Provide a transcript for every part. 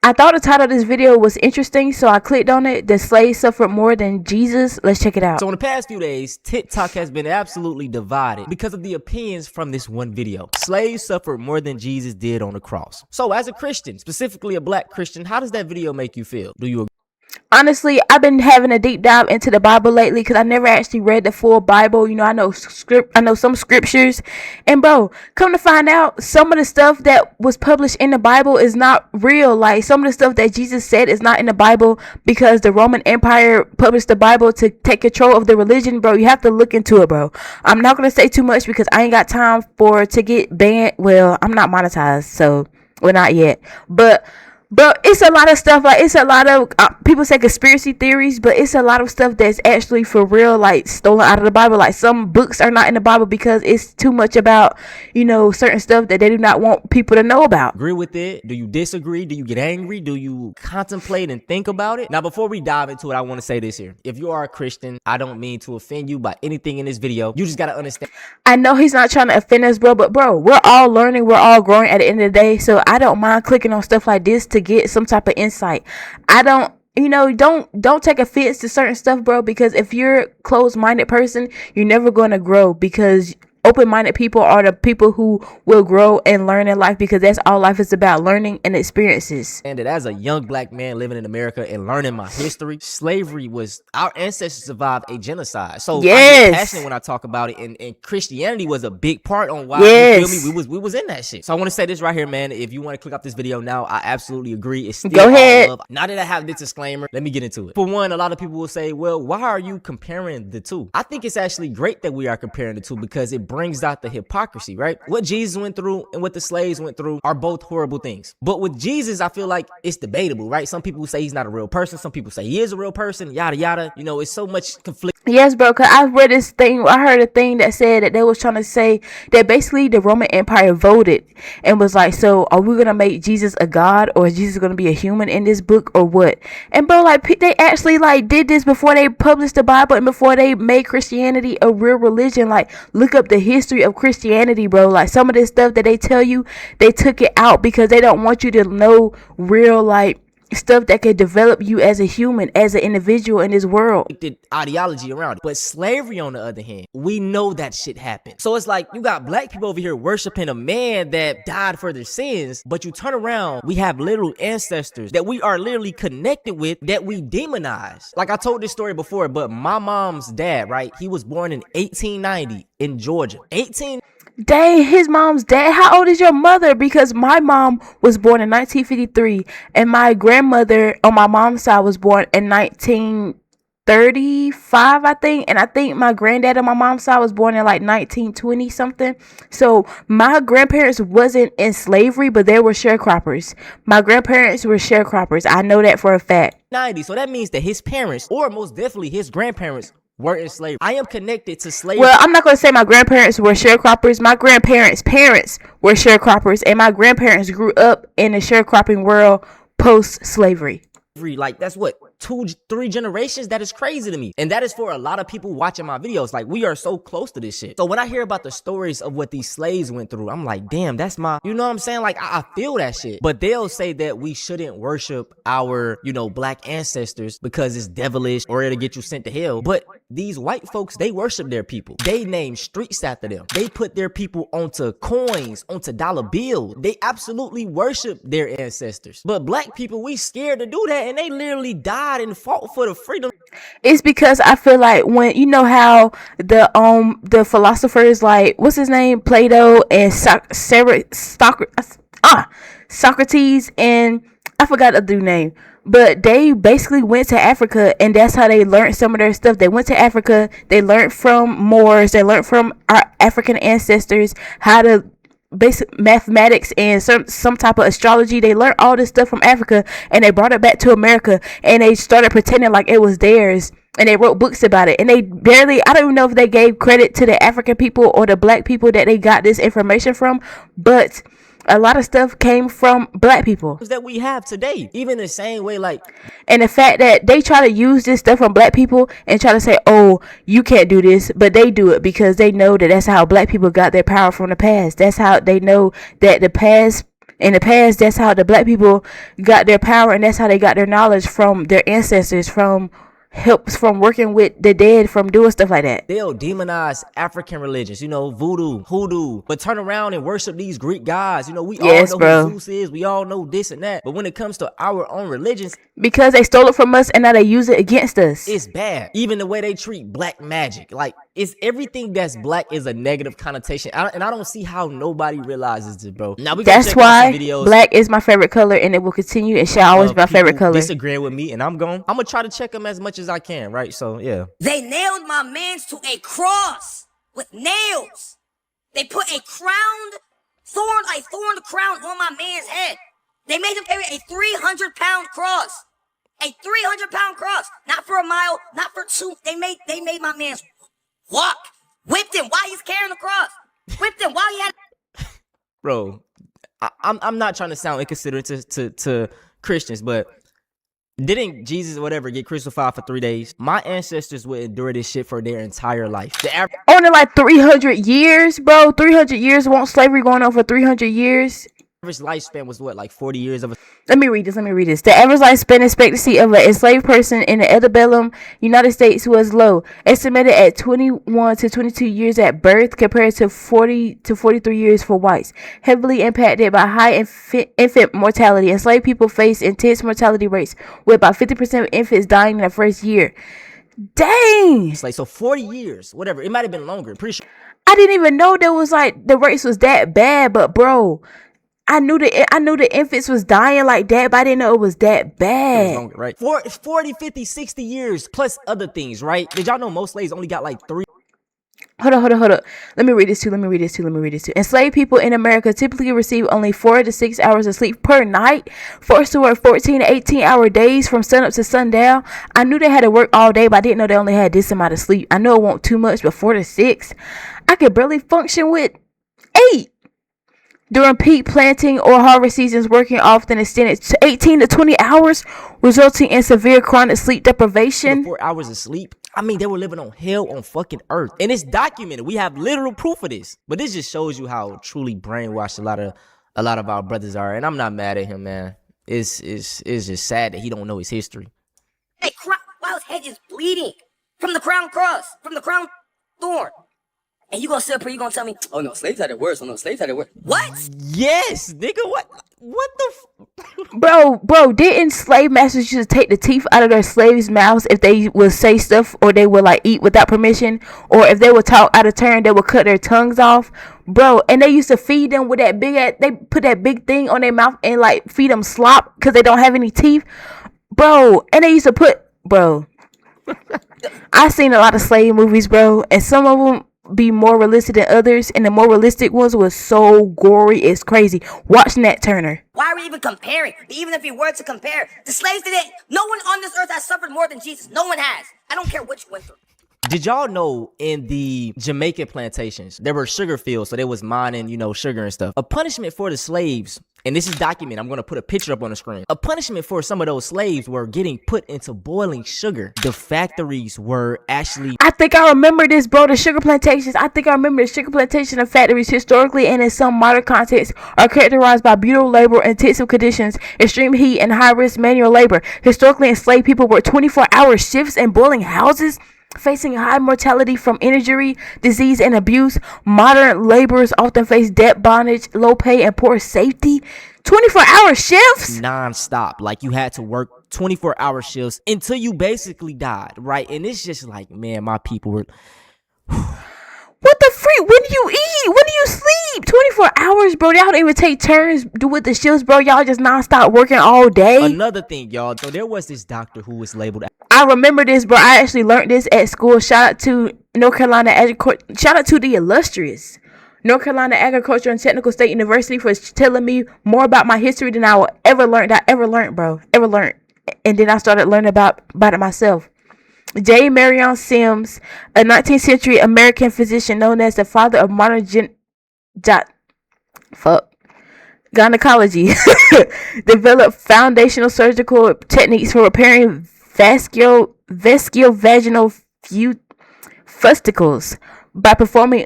I thought the title of this video was interesting, so I clicked on it. The slaves suffered more than Jesus. Let's check it out. So in the past few days, TikTok has been absolutely divided because of the opinions from this one video. Slaves suffered more than Jesus did on the cross. So as a Christian, specifically a black Christian, how does that video make you feel? Do you agree? Honestly, I've been having a deep dive into the Bible lately because I never actually read the full Bible. You know, I know some scriptures, and bro, come to find out, some of the stuff that was published in the Bible is not real. Like, some of the stuff that Jesus said is not in the Bible because the Roman Empire published the Bible to take control of the religion. Bro, you have to look into it, bro. I'm not gonna say too much because I ain't got time to get banned. Well, I'm not monetized, so well, not yet, but. But it's a lot of stuff, like, it's a lot of people say conspiracy theories, but it's a lot of stuff that's actually for real, like stolen out of the Bible. Like, some books are not in the Bible because it's too much about, you know, certain stuff that they do not want people to know about. Agree with it? Do you disagree? Do you get angry? Do you contemplate and think about it? Now, before we dive into it, I want to say this here. If you are a Christian, I don't mean to offend you by anything in this video. You just got to understand. I know he's not trying to offend us, bro, but bro, we're all learning, we're all growing at the end of the day. So I don't mind clicking on stuff like this to get some type of insight. I don't, you know, don't take offense to certain stuff, bro, because if you're a closed-minded person, you're never going to grow, because open-minded people are the people who will grow and learn in life, because that's all life is about, learning and experiences. And that as a young black man living in America and learning my history, slavery was, our ancestors survived a genocide. So yes. I get passionate when I talk about it, and Christianity was a big part on why, yes. you feel me, we was in that shit. So I want to say this right here, man. If you want to click off this video now, I absolutely agree. It's still go ahead. Love. Now that I have this disclaimer, let me get into it. For one, a lot of people will say, well, why are you comparing the two? I think it's actually great that we are comparing the two because it brings out the hypocrisy, right? What Jesus went through and what the slaves went through are both horrible things. But with Jesus, I feel like it's debatable, right? Some people say he's not a real person. Some people say he is a real person, yada, yada. You know, it's so much conflict. Yes, bro, because I read this thing, I heard a thing that said that they was trying to say that basically the Roman Empire voted and was like, so are we going to make Jesus a god, or is Jesus going to be a human in this book, or what? And bro, like, they actually like did this before they published the Bible and before they made Christianity a real religion. Like, look up the history of Christianity, bro. Like, some of this stuff that they tell you, they took it out because they don't want you to know real, like, stuff that could develop you as a human, as an individual in this world. Ideology around it. But slavery, on the other hand, we know that shit happened. So it's like you got black people over here worshiping a man that died for their sins, but you turn around, we have literal ancestors that we are literally connected with that we demonize. Like, I told this story before, but my mom's dad, right? He was born in 1890 in Georgia. Dang, his mom's dad. How old is your mother? Because my mom was born in 1953, and my grandmother on my mom's side was born in 1935, I think. And I think my granddad on my mom's side was born in like 1920 something. So my grandparents wasn't in slavery, but they were sharecroppers. My grandparents were sharecroppers. I know that for a fact. 90. So that means that his parents, or most definitely his grandparents, were in slavery. I am connected to slavery. Well, I'm not going to say my grandparents were sharecroppers. My grandparents' parents were sharecroppers, and my grandparents grew up in the sharecropping world post-slavery. Like, that's what, 2-3 generations? That is crazy to me. And that is for a lot of people watching my videos. Like, we are so close to this shit. So when I hear about the stories of what these slaves went through, I'm like, damn, that's my, you know what I'm saying? Like, I feel that shit. But they'll say that we shouldn't worship our, you know, black ancestors because it's devilish or it'll get you sent to hell. But these white folks, they worship their people. They name streets after them. They put their people onto coins, onto dollar bills. They absolutely worship their ancestors. But black people, we scared to do that, and they literally died and fought for the freedom. It's because I feel like, when you know how the philosophers, like, what's his name, Plato and Socrates, and I forgot the dude's name, but they basically went to Africa, and that's how they learned some of their stuff. They went to Africa, they learned from Moors, they learned from our African ancestors how to basic mathematics and some type of astrology. They learned all this stuff from Africa, and they brought it back to America, and they started pretending like it was theirs, and they wrote books about it. And they barely, I don't even know if they gave credit to the African people or the black people that they got this information from, but a lot of stuff came from black people that we have today. Even the same way, like, and the fact that they try to use this stuff from black people and try to say, oh, you can't do this, but they do it because they know that that's how black people got their power from the past. That's how they know that the past In the past, that's how the black people got their power, and that's how they got their knowledge from their ancestors, from helps from working with the dead, from doing stuff like that. They'll demonize African religions, you know, voodoo, hoodoo, but turn around and worship these Greek gods. You know, we Yes, all know bro. who Zeus is. We all know this and that. But when it comes to our own religions, Because they stole it from us and now they use it against us. it's bad. Even the way they treat black magic, like it's everything that's black is a negative connotation. And I don't see how nobody realizes it, bro. Now we gonna That's check out why some videos. black is my favorite color, and it will continue and shall always be my favorite color. Disagreeing with me, and I'm gonna try to check them as much as I can, right? So yeah. They nailed my mans to a cross with nails. They put a thorned crown on my man's head. They made him carry a 300-pound cross. A 300-pound cross. Not for a mile, not for two. They made my man's walk. Whipped him while he's carrying the cross. Whipped him while he had... Bro, I'm not trying to sound inconsiderate to Christians, but didn't Jesus or whatever get crucified for 3 days? My ancestors would endure this shit for their entire life. Only like 300 years, bro. 300 years. Won't slavery going on for 300 years? Average lifespan was what, like 40 years of a... Let me read this. The average lifespan expectancy of an enslaved person in the antebellum United States was low, estimated at 21 to 22 years at birth, compared to 40 to 43 years for whites. Heavily impacted by high infant mortality, enslaved people faced intense mortality rates, with about 50% of infants dying in the first year. Dang! It's like, so 40 years, whatever. It might have been longer. Pretty sure. I didn't even know there was like the rates was that bad, but bro, I knew the infants was dying like that, but I didn't know it was that bad. It was longer, right? 40, 50, 60 years plus other things, right? Did y'all know most slaves only got like 3? Hold on. Let me read this too. Enslaved people in America typically receive only 4 to 6 hours of sleep per night, forced to work 14 to 18-hour days from sunup to sundown. I knew they had to work all day, but I didn't know they only had this amount of sleep. I know it won't too much, but 4 to 6. I could barely function with 8. During peak planting or harvest seasons, working often extended to 18 to 20 hours, resulting in severe chronic sleep deprivation. 4 hours of sleep. I mean, they were living on hell on fucking earth. And it's documented. We have literal proof of this. But this just shows you how truly brainwashed a lot of our brothers are. And I'm not mad at him, man. It's just sad that he don't know his history. Hey, while his head is bleeding from the crown cross, from the crown thorn. And you gonna sit up here, you gonna tell me, oh no, slaves had it worse. Oh no, slaves had it worse. What? Yes, nigga, what the Bro, didn't slave masters used to take the teeth out of their slaves' mouths if they would say stuff, or they would like eat without permission, or if they would talk out of turn, they would cut their tongues off, bro? And they used to feed them with that they put that big thing on their mouth and like feed them slop because they don't have any teeth, bro. And they used to bro. I seen a lot of slave movies, bro, and some of them be more realistic than others, and the more realistic ones was so gory, it's crazy. Watch Nat Turner. Why are we even comparing? Even if we were to compare, the slaves today, no one on this earth has suffered more than Jesus. No one has. I don't care what you went through. Did y'all know in the Jamaican plantations, there were sugar fields, so they was mining, sugar and stuff. A punishment for the slaves, and this is documented, I'm going to put a picture up on the screen. A punishment for some of those slaves were getting put into boiling sugar. The factories were actually... I think I remember this, bro, the sugar plantations. And factories historically and in some modern contexts are characterized by brutal labor, intensive conditions, extreme heat, and high-risk manual labor. Historically, enslaved people worked 24-hour shifts in boiling houses, facing high mortality from injury, disease, and abuse. Modern laborers often face debt, bondage, low pay, and poor safety. 24-hour shifts? Non-stop. Like, you had to work 24-hour shifts until you basically died, right? And it's just like, man, my people were... What the freak? When do you eat? When do you sleep? 24 hours, bro. Y'all don't even take turns with the shifts, bro. Y'all just non-stop working all day. Another thing, y'all. So there was this doctor who was labeled... I remember this, bro. I actually learned this at school. Shout out to North Carolina Shout out to the illustrious North Carolina Agricultural and Technical State University for telling me more about my history than I will ever learned, bro. Ever learned. And then I started learning about it myself. J. Marion Sims, a 19th century American physician known as the father of modern gynecology, developed foundational surgical techniques for repairing vaginal fusticles by performing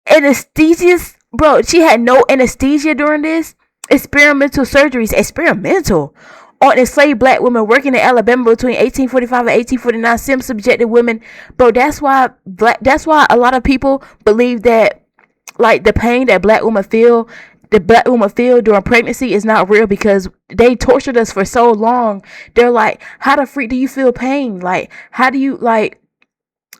anesthesias bro, she had no anesthesia during this. Experimental surgeries, experimental, on enslaved black women working in Alabama between 1845 and 1849. Sim subjected women, bro. That's why a lot of people believe that, like, the pain that the black women feel during pregnancy is not real, because they tortured us for so long. They're like, how the freak do you feel pain? Like, how do you like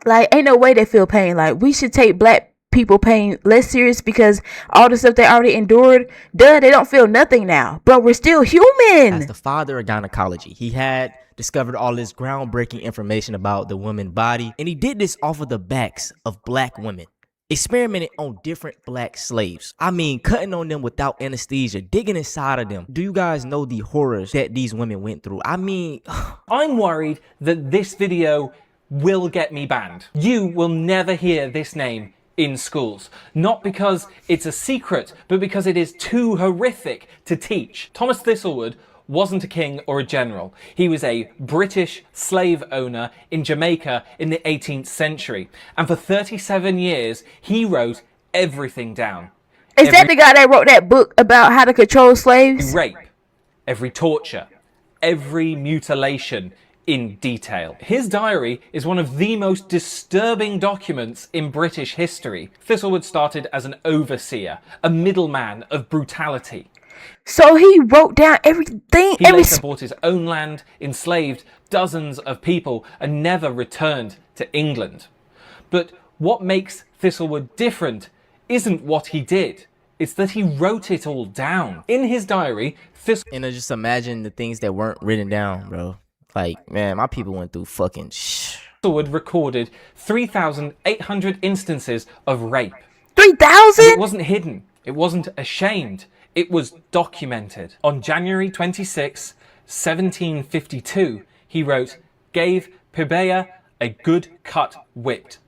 ain't no way they feel pain. Like, we should take black people pain less serious, because all the stuff they already endured, they don't feel nothing now. But we're still human. As the father of gynecology, he had discovered all this groundbreaking information about the woman's body, and he did this off of the backs of black women. Experimented on different black slaves. I mean, cutting on them without anesthesia, digging inside of them. Do you guys know the horrors that these women went through? I mean, I'm worried that this video will get me banned. You will never hear this name in schools. Not because it's a secret, but because it is too horrific to teach. Thomas Thistlewood wasn't a king or a general. He was a British slave owner in Jamaica in the 18th century. And for 37 years, he wrote everything down. Is that the guy that wrote that book about how to control slaves? Rape, every torture, every mutilation in detail. His diary is one of the most disturbing documents in British history. Thistlewood started as an overseer, a middleman of brutality. So he wrote down everything. He later bought his own land, enslaved dozens of people, and never returned to England. But what makes Thistlewood different isn't what he did. It's that he wrote it all down. In his diary, and I just imagine the things that weren't written down, bro. Like, man, my people went through fucking Thistlewood recorded 3,800 instances of rape. 3,000? It wasn't hidden. It wasn't ashamed. It was documented. On January 26, 1752, he wrote, "Gave Pibea a good cut whipped,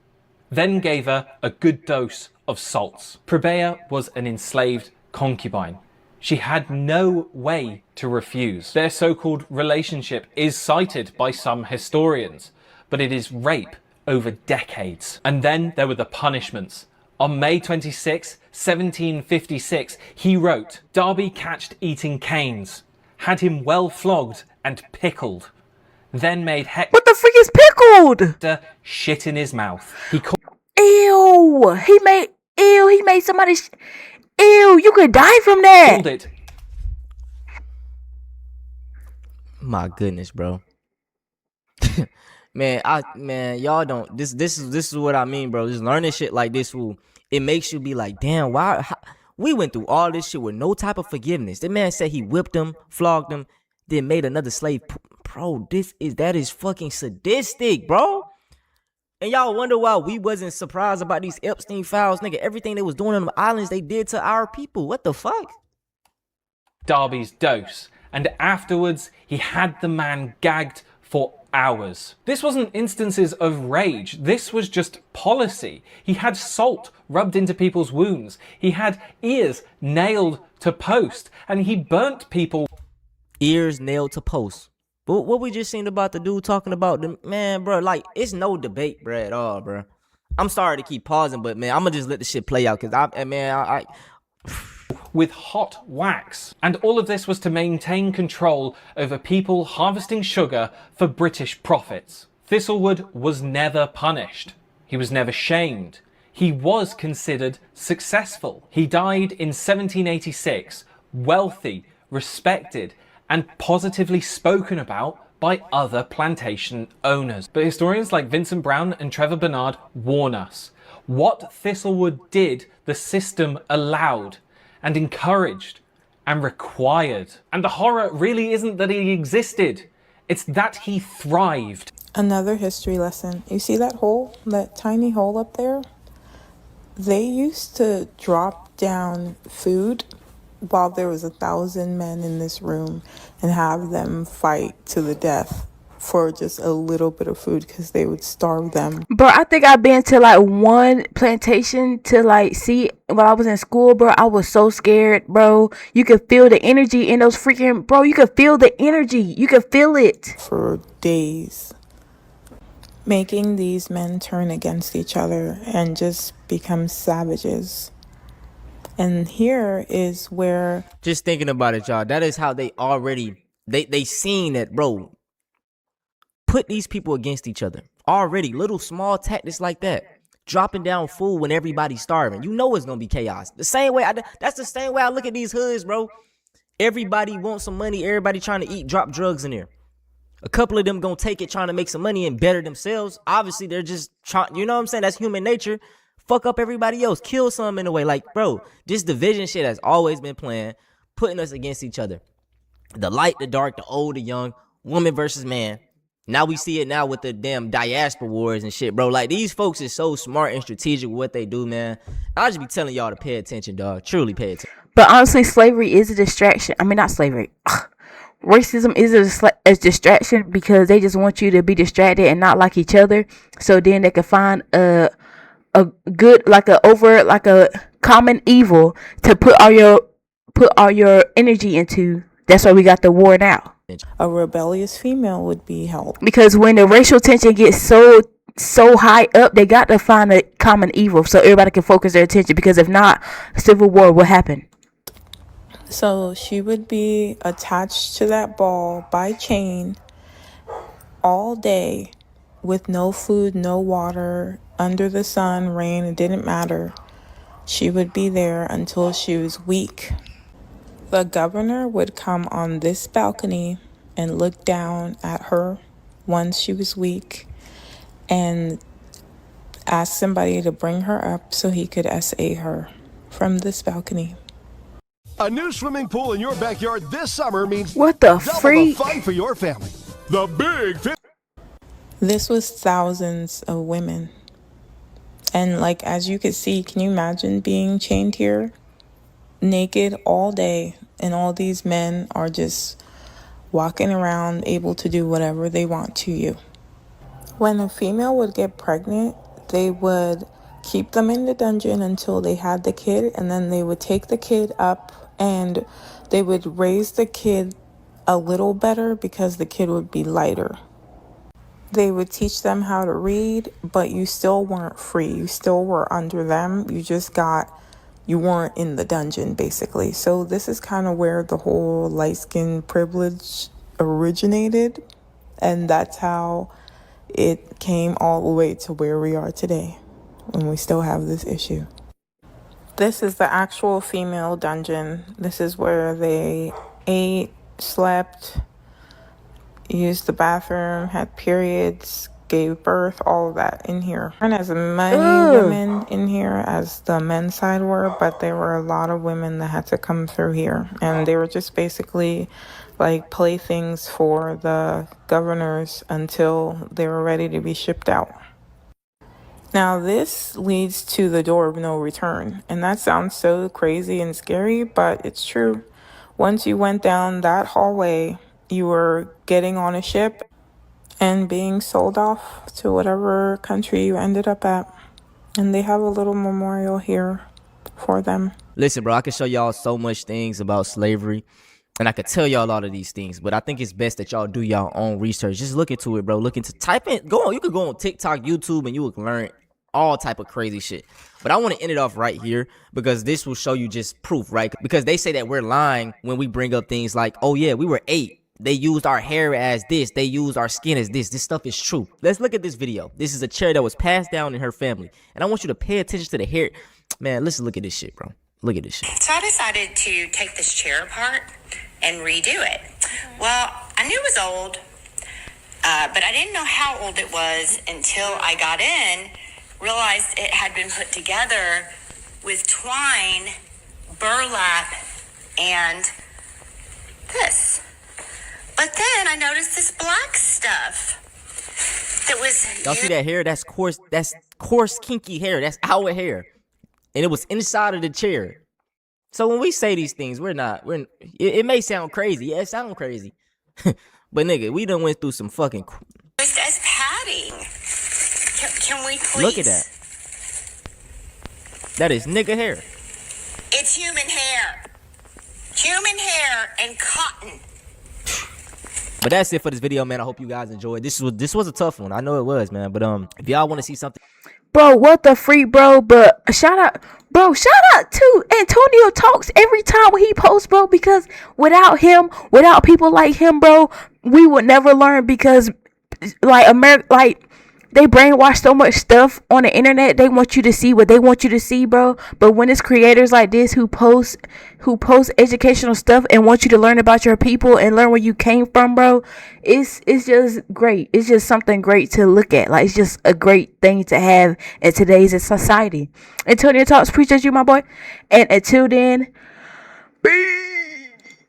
then gave her a good dose of salts." Pibea was an enslaved concubine. She had no way to refuse. Their so-called relationship is cited by some historians, but it is rape over decades. And then there were the punishments. On May 26, 1756, he wrote, "Darby catched eating canes, had him well flogged and pickled, then made What the freak is pickled? Hector shit in his mouth. Ew, he made somebody, ew, you could die from that. Called it." My goodness, bro. Man, y'all don't. This is what I mean, bro. Just learning shit like this it makes you be like, damn, we went through all this shit with no type of forgiveness. The man said he whipped him, flogged him, then made another slave. Bro, that is fucking sadistic, bro. And y'all wonder why we wasn't surprised about these Epstein files, nigga. Everything they was doing on the islands, they did to our people. What the fuck? Darby's dose, and afterwards he had the man gagged for hours. This wasn't instances of rage, this was just policy. He had salt rubbed into people's wounds, he had ears nailed to post, and he burnt people. Ears nailed to post. But what we just seen about the dude talking about the man, bro, like, it's no debate, bro, at all, bro. I'm sorry to keep pausing, but man, I'm gonna just let the shit play out, because I with hot wax. And all of this was to maintain control over people harvesting sugar for British profits. Thistlewood was never punished. He was never shamed. He was considered successful. He died in 1786, wealthy, respected, and positively spoken about by other plantation owners. But historians like Vincent Brown and Trevor Bernard warn us. What Thistlewood did, the system allowed and encouraged and required. And the horror really isn't that he existed, it's that he thrived. Another history lesson. You see that hole, that tiny hole up there? They used to drop down food while there was 1,000 men in this room and have them fight to the death for just a little bit of food because they would starve them. Bro, I think I've been to like one plantation to like see while I was in school, bro. I was so scared, bro. You could feel the energy in those freaking, bro, you could feel the energy. You could feel it. For days. Making these men turn against each other and just become savages. And here is where Just thinking about it, y'all. That is how they already they seen that, bro. Put these people against each other already. Little small tactics like that, dropping down food when everybody's starving. You know it's gonna be chaos. The same way that's the same way I look at these hoods, bro. Everybody wants some money. Everybody trying to eat. Drop drugs in there. A couple of them gonna take it trying to make some money and better themselves. Obviously, they're just trying. You know what I'm saying? That's human nature. Fuck up everybody else. Kill some in a way. Like, bro, this division shit has always been playing, putting us against each other. The light, the dark, the old, the young, woman versus man. Now we see it now with the damn diaspora wars and shit, bro. Like, these folks is so smart and strategic with what they do, man. I just be telling y'all to pay attention, dog. Truly pay attention. But honestly, slavery is a distraction. I mean, not slavery. Racism is a distraction because they just want you to be distracted and not like each other. So then they can find a good, like a common evil to put all your energy into. That's why we got the war now. a rebellious female would be helped. Because when the racial tension gets so high up, they got to find a common evil so everybody can focus their attention. Because if not, civil war will happen. So she would be attached to that ball by chain all day with no food, no water, under the sun, rain, it didn't matter. She would be there until she was weak. The governor would come on this balcony and look down at her once she was weak and ask somebody to bring her up so he could SA her from this balcony. A new swimming pool in your backyard this summer means What the double freak? the fun for your family. The Big This was thousands of women. And like, as you could see, can you imagine being chained here naked all day and all these men are just walking around able to do whatever they want to you? When a female would get pregnant, they would keep them in the dungeon until they had the kid, and then they would take the kid up and they would raise the kid a little better because the kid would be lighter. They would teach them how to read, but you still weren't free. You still were under them. You weren't in the dungeon, basically. So this is kind of where the whole light skin privilege originated. And that's how it came all the way to where we are today, when we still have this issue. This is the actual female dungeon. This is where they ate, slept, used the bathroom, had periods, gave birth, all of that in here. And as many women in here as the men's side were, but there were a lot of women that had to come through here. And they were just basically like playthings for the governors until they were ready to be shipped out. Now this leads to the door of no return. And that sounds so crazy and scary, but it's true. Once you went down that hallway, you were getting on a ship and being sold off to whatever country you ended up at. And they have a little memorial here for them. Listen, bro, I can show y'all so much things about slavery, and I could tell y'all a lot of these things, but I think it's best that y'all do y'all own research. Just look into it, bro. Look into, type in, go on. You could go on TikTok, YouTube, and you will learn all type of crazy shit. But I want to end it off right here because this will show you just proof, right? Because they say that we're lying when we bring up things like, oh yeah, we were 8. They used our hair as this. They used our skin as this. This stuff is true. Let's look at this video. This is a chair that was passed down in her family. And I want you to pay attention to the hair. Man, let's look at this shit, bro. Look at this shit. So I decided to take this chair apart and redo it. Well, I knew it was old, but I didn't know how old it was until I got in, realized it had been put together with twine, burlap, and this. But then I noticed this black stuff that was... Y'all see that hair? That's coarse, kinky hair. That's our hair. And it was inside of the chair. So when we say these things, it may sound crazy. Yeah, it sounds crazy. But nigga, we done went through some fucking... Just as padding. Can we please... Look at that. That is nigga hair. It's human hair. Human hair and cotton. But that's it for this video, man. I hope you guys enjoyed. This was a tough one. I know it was, man. But if y'all want to see something, Bro, what the freak, bro? But shout out, Bro, shout out to Antonio Talks every time when he posts, bro, because without him, without people like him, bro, we would never learn, because like America, like they brainwash so much stuff on the internet. They want you to see what they want you to see, bro. But when it's creators like this who post educational stuff and want you to learn about your people and learn where you came from, bro, it's just great. It's just something great to look at. Like, it's just a great thing to have in today's society. Antonio Talks, appreciate you, my boy. And until then, peace.